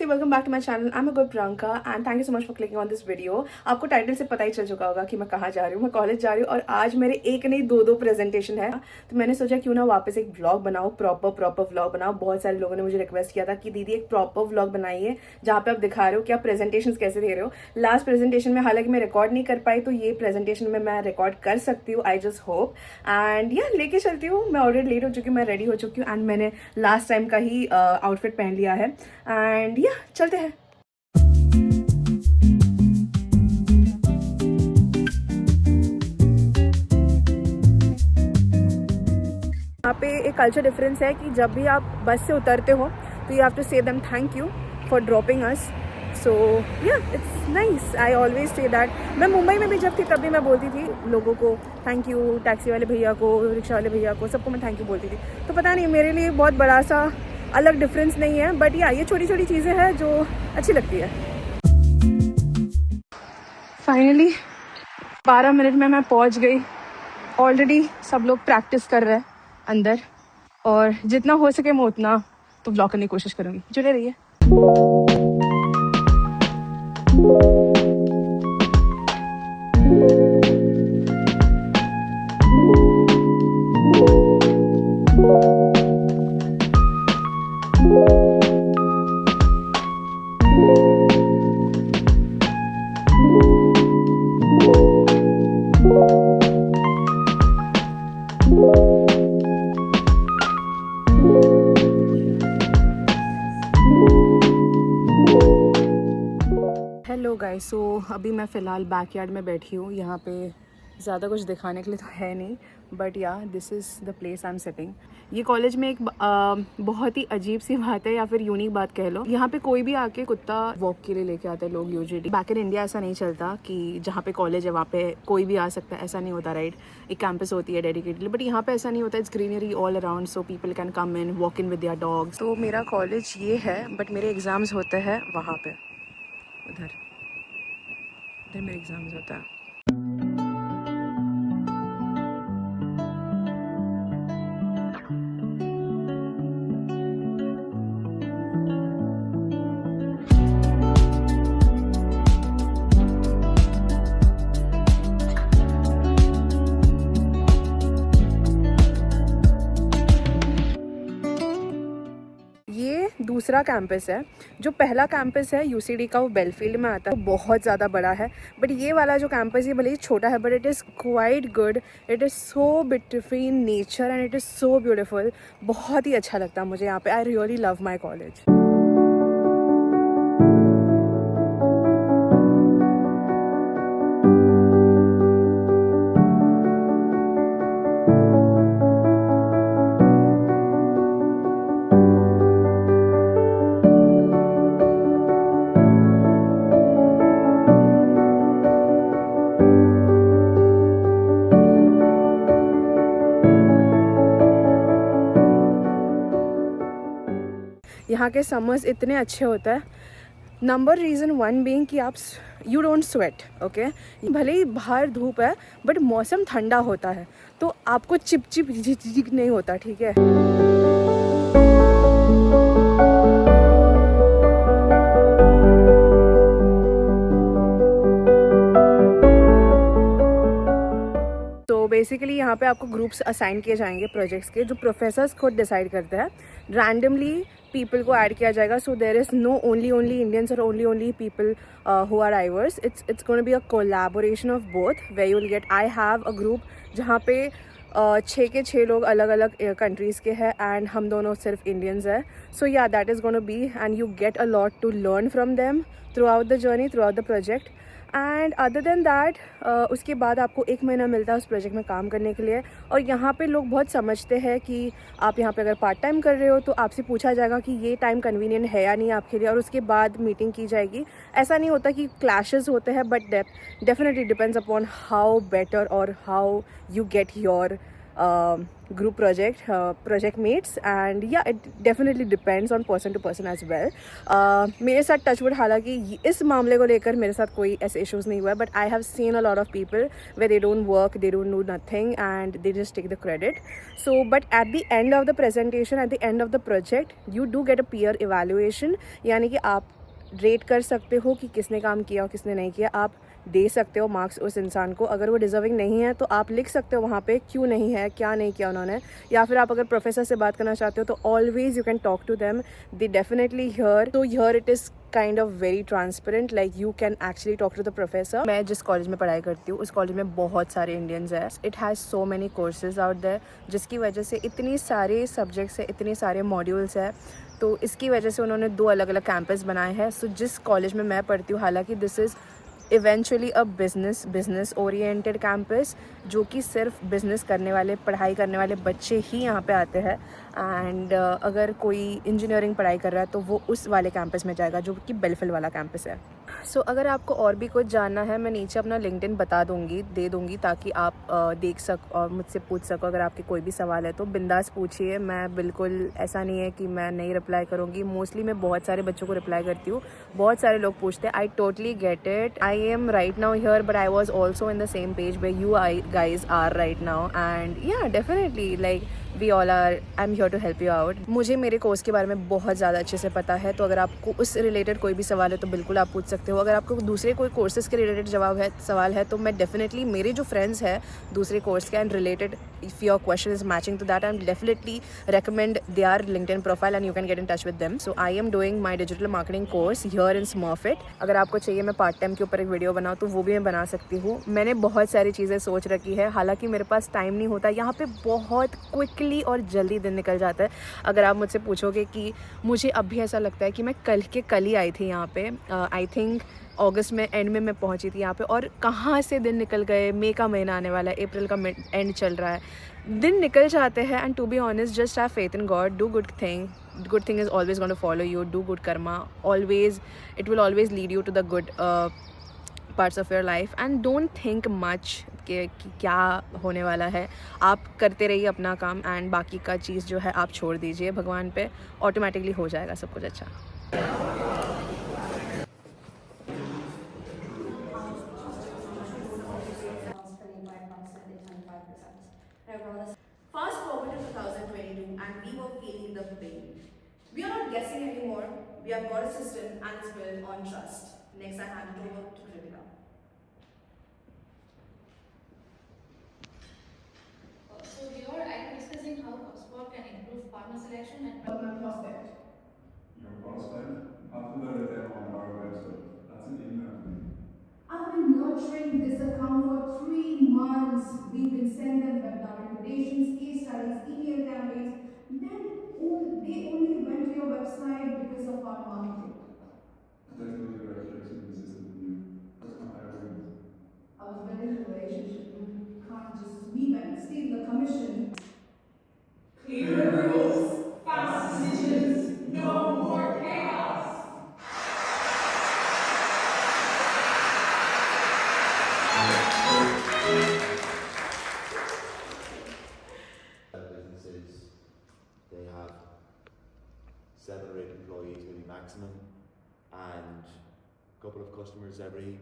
नमस्ते, welcome back to my channel. I am a good Priyanka and thank you so much for clicking on this video. आपको title से पता ही चल चुका होगा कि मैं कहाँ जा रही हूँ। मैं कॉलेज जा रही हूँ और आज मेरे एक नहीं दो प्रेजेंटेशन है। तो मैंने सोचा क्यों ना वापस एक व्लॉग बनाओ, प्रॉपर व्लॉग बनाओ। बहुत सारे लोगों ने मुझे रिक्वेस्ट किया था कि दीदी एक प्रॉपर व्लॉग बनाइए जहाँ पे आप दिखा रहे हो कि आप प्रेजेंटेशन कैसे दे रहे हो। लास्ट प्रेजेंटेशन में हालांकि मैं रिकॉर्ड नहीं कर पाई, तो ये प्रेजेंटेशन में मैं रिकॉर्ड कर सकती हूँ। आई जस्ट होप एंड या लेके चलती हूँ। मैं ऑलरेडी लेट हो चुकी हूँ, मैं रेडी हो चुकी हूँ एंड मैंने लास्ट टाइम का ही आउटफिट पहन लिया है एंड या चलते हैं। यहाँ पे एक कल्चर डिफरेंस है कि जब भी आप बस से उतरते हो तो you have to say them thank you for dropping us. So yeah it's nice, I always say that. मैं मुंबई में भी जब थी तभी मैं बोलती थी लोगों को थैंक यू, टैक्सी वाले भैया को, रिक्शा वाले भैया को, सबको मैं थैंक यू बोलती थी। तो पता नहीं, मेरे लिए बहुत बड़ा सा अलग डिफरेंस नहीं है, बट या ये छोटी छोटी चीज़ें हैं जो अच्छी लगती है। फाइनली 12 मिनट में मैं पहुंच गई। ऑलरेडी सब लोग प्रैक्टिस कर रहे हैं अंदर, और जितना हो सके मैं उतना तो ब्लॉग करने की कोशिश करूंगी। जुड़े रहिए। हेलो गाइस, सो अभी मैं फ़िलहाल बैकयार्ड में बैठी हूँ। यहाँ पे ज़्यादा कुछ दिखाने के लिए तो है नहीं, बट या this is the place I am sitting. ये कॉलेज में एक बहुत ही अजीब सी बात है या फिर यूनिक बात कह लो। यहाँ पे कोई भी आके कुत्ता वॉक के लिए लेके आता है लोग यूजुअली। बैक इन इंडिया ऐसा नहीं चलता कि जहाँ पे कॉलेज है वहाँ पे कोई भी आ सकता है, ऐसा नहीं होता, राइट। एक कैंपस होती है डेडिकेटेड, बट यहाँ पे ऐसा नहीं होता। It's greenery all around, so people can come in, walk in with their dogs. तो मेरा कॉलेज ये है, बट मेरे एग्ज़ाम्स होते हैं वहाँ पे, उधर मेरे एग्जाम्स होता है। ये दूसरा कैंपस है। जो पहला कैंपस है यूसीडी का, वो बेलफील्ड में आता है, वो बहुत ज़्यादा बड़ा है। बट ये वाला जो कैंपस है भले ही छोटा है, but it is quite good. It is so between nature and it is so beautiful. बहुत ही अच्छा लगता है मुझे यहाँ पे। I really love my college. यहाँ के समर्स इतने अच्छे होते हैं। नंबर रीज़न 1 बीइंग कि आप यू डोंट स्वेट, ओके। भले ही बाहर धूप है बट मौसम ठंडा होता है, तो आपको चिप झिक नहीं होता, ठीक है। तो बेसिकली यहाँ पे आपको ग्रुप्स असाइन किए जाएंगे प्रोजेक्ट्स के, जो प्रोफेसर्स खुद डिसाइड करते हैं। रैंडमली पीपल को ऐड किया जाएगा, so there is no only Indians और only people who are diverse. It's gonna be a collaboration of both way you will get. I have a group जहाँ पे 6 के 6 लोग अलग अलग कंट्रीज़ के हैं एंड हम दोनों सिर्फ इंडियंस हैं। सो या that is gonna be, and you get a lot to learn from them throughout the journey, throughout the project. And other than that उसके बाद आपको 1 महीना मिलता है उस प्रोजेक्ट में काम करने के लिए। और यहाँ पे लोग बहुत समझते हैं कि आप यहाँ पे अगर पार्ट टाइम कर रहे हो तो आपसे पूछा जाएगा कि ये टाइम कन्वीनियंट है या नहीं आपके लिए, और उसके बाद मीटिंग की जाएगी। ऐसा नहीं होता कि क्लैशेस होते हैं, but definitely depends upon how better और how you get your group project mates, and yeah, it definitely depends on person to person as well. मेरे साथ टचवुड हालांकि इस मामले को लेकर मेरे साथ कोई ऐसे इश्यूज़ नहीं हुआ है, but I have seen a lot of people way they don't work, they don't do nothing and they just take the credit. So but at the end of the presentation, at the end of the project, you do get a peer evaluation, यानी कि आप rate कर सकते हो कि किसने काम किया और किसने नहीं किया. आप दे सकते हो मार्क्स उस इंसान को. अगर वो डिज़र्विंग नहीं है तो आप लिख सकते हो वहाँ पे क्यों नहीं है, क्या नहीं किया उन्होंने. या फिर आप अगर प्रोफेसर से बात करना चाहते हो तो always you can talk to them, they definitely hear. तो here it is kind of very transparent, like you can actually talk to the professor. मैं जिस कॉलेज में पढ़ाई करती हूँ उस कॉलेज में बहुत सारे इंडियंस हैं. It has so many courses out there, जिसकी वजह से इतनी सारे सब्जेक्ट्स है, इतने सारे मॉड्यूल्स है. तो इसकी वजह से उन्होंने 2 अलग अलग कैंपस बनाए हैं. सो जिस कॉलेज में मैं पढ़ती हूँ, हालांकि this is eventually a business oriented campus, जो कि सिर्फ बिज़नेस करने वाले, पढ़ाई करने वाले बच्चे ही यहाँ पे आते हैं. एंड अगर कोई इंजीनियरिंग पढ़ाई कर रहा है तो वो उस वाले कैंपस में जाएगा जो कि बेलफिल वाला कैंपस है. सो अगर आपको और भी कुछ जानना है, मैं नीचे अपना लिंक्डइन दे दूँगी ताकि आप देख सको और मुझसे पूछ सको. अगर आपके कोई भी सवाल है तो बिंदास पूछिए. मैं बिल्कुल, ऐसा नहीं है कि मैं नहीं रिप्लाई करूँगी. मोस्टली मैं बहुत सारे बच्चों को रिप्लाई करती हूँ. बहुत सारे लोग पूछते हैं. I totally get it. I am right now here, but I was also in the same page way you guys are right now, and yeah, definitely, like we all are, I'm here to help you out. मुझे मेरे course के बारे में बहुत ज़्यादा अच्छे से पता है, तो अगर आपको उस रिलेटेड कोई भी सवाल है तो बिल्कुल आप पूछ सकते हो. अगर आपको दूसरे कोई कोर्सेज के रिलेटेड सवाल है तो मैं डेफिनेटली, मेरे जो फ्रेंड्स हैं दूसरे कोर्स के and related, if your question is matching to that, I am definitely recommend their LinkedIn profile and you can get in touch with them. So I am doing my digital marketing course here in Smurfit. अगर आपको चाहिए मैं part time के ऊपर एक video बनाऊँ तो वो भी मैं बना सकती हूँ. मैंने बहुत सारी चीज़ें सोच रखी है, हालांकि मेरे पास टाइम नहीं होता. यहाँ पे बहुत क्विकली और जल्दी दिन निकल जाता है. अगर आप मुझसे पूछोगे कि मुझे अभी ऐसा लगता है कि मैं कल ही आई थी यहाँ पे. आई थिंक अगस्त में एंड में मैं पहुँची थी यहाँ पे, और कहाँ से दिन निकल गए. मई का महीना आने वाला है, अप्रैल का एंड चल रहा है, दिन निकल जाते हैं. And to be honest, just have faith in God, do good thing is always going to follow you. Do good karma, always it will always lead you to the good parts of your life. And don't think much कि क्या होने वाला है. आप करते रहिए अपना काम, एंड बाकी का चीज़ जो है आप छोड़ दीजिए भगवान पे. ऑटोमेटिकली हो जाएगा सब कुछ अच्छा. Fast forward to 2022 and we were feeling the pain. We are not guessing anymore. We have got a system and it's built on trust. Next, I hand it over to Kritika. So here I am discussing how HubSpot can improve partner selection and my prospect. Your prospect? Upload them on our website. That's an email to me. I've been nurturing this account for 3 months. We've been sending them webinar invitations, case studies, email campaigns. Then they only went to your website because of our marketing. That's because your website is inconsistent with you. That's not how it is. I was building a relationship. You can't just sweep and steal the commission. Clear rules, fast decisions, no more chaos. Businesses, they have 7 or 8 employees maybe maximum, and a couple of customers every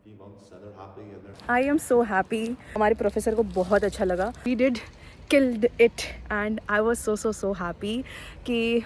few months, and they're happy and they're I am so happy. हमारे professor को बहुत अच्छा लगा. We did killed it and I was so happy कि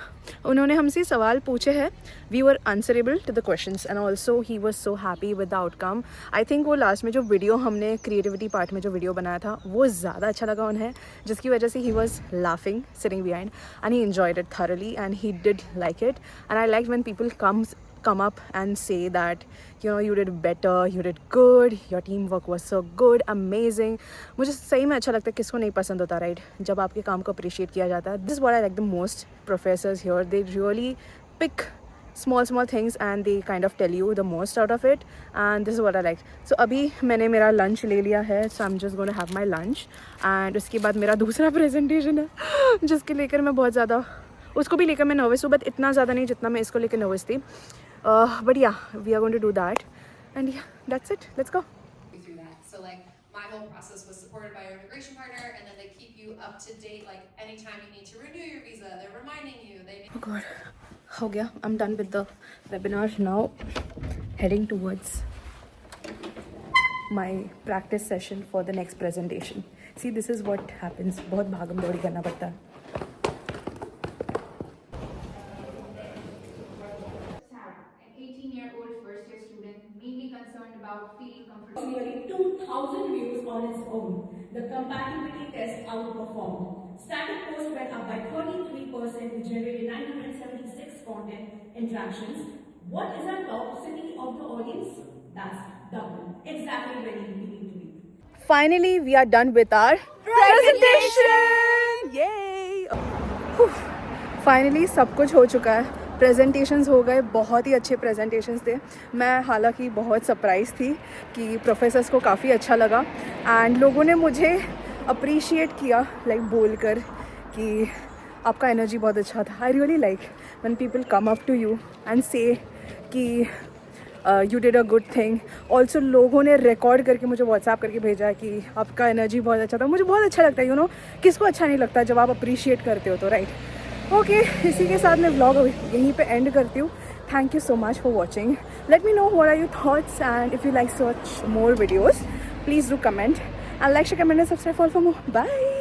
उन्होंने हमसे सवाल पूछे हैं. We were answerable to the questions and also he was so happy with the outcome. I think वो लास्ट में जो वीडियो हमने क्रिएटिविटी पार्ट में जो वीडियो बनाया था वो ज़्यादा अच्छा लगा उन्हें, जिसकी वजह से he was laughing sitting behind and he enjoyed it thoroughly and he did like it. And I liked when people come up and say that, you know, you did better, you did good, your teamwork was so good, amazing. मुझे सही में अच्छा लगता है. किसको नहीं पसंद होता, राइट, जब आपके काम को अप्रिशिएट किया जाता है. This is what I like the most. Professors here, they really pick small things and they kind of tell you the most out of it, and this is what I liked. So अभी मैंने मेरा lunch ले लिया है, so I'm just going to have my lunch. and उसके बाद मेरा दूसरा प्रेजेंटेशन है जिसके लेकर मैं बहुत ज़्यादा, उसको भी लेकर मैं नर्वस हूँ, बट इतना ज़्यादा नहीं जितना मैं इसको लेकर नर्वस थी. But yeah, we are going to do that, and yeah, that's it. Let's go. Through that. So like my whole process was supported by your immigration partner, and then they keep you up to date. Like anytime you need to renew your visa, they're reminding you. They Oh God, हो गया. I'm done with the webinar now. Heading towards my practice session for the next presentation. See, this is what happens. बहुत भागम दौड़ी करना पड़ता है. Sarah, an 18-year-old first-year student, mainly concerned about feeling comfortable. Nearly 2,000 views on its own. The compatibility test outperformed. Static posts went up by 33%, which generated 976 content interactions. What is our toxicity of the audience? That's double. Exactly where we need to be. Finally, we are done with our presentation. Yay! Finally, सब कुछ हो चुका है. Presentations हो गए, बहुत ही अच्छे presentations थे. मैं हालांकि बहुत सरप्राइज थी कि प्रोफेसर्स को काफ़ी अच्छा लगा एंड लोगों ने मुझे अप्रिशिएट किया लाइक बोलकर कि आपका एनर्जी बहुत अच्छा था. I really like when people come up to you and say कि you did a good thing. Also लोगों ने रिकॉर्ड करके मुझे व्हाट्सएप करके भेजा कि आपका एनर्जी बहुत अच्छा था. मुझे बहुत अच्छा लगता है, यू नो, किसको अच्छा नहीं लगता जब आप अप्रिशिएट करते हो तो, राइट. ओके, इसी के साथ मैं व्लॉग यहीं पे एंड करती हूँ. Thank you so much for watching. Let me know what are your thoughts and if you like such more videos please do comment and like, share, comment and subscribe for more. Bye.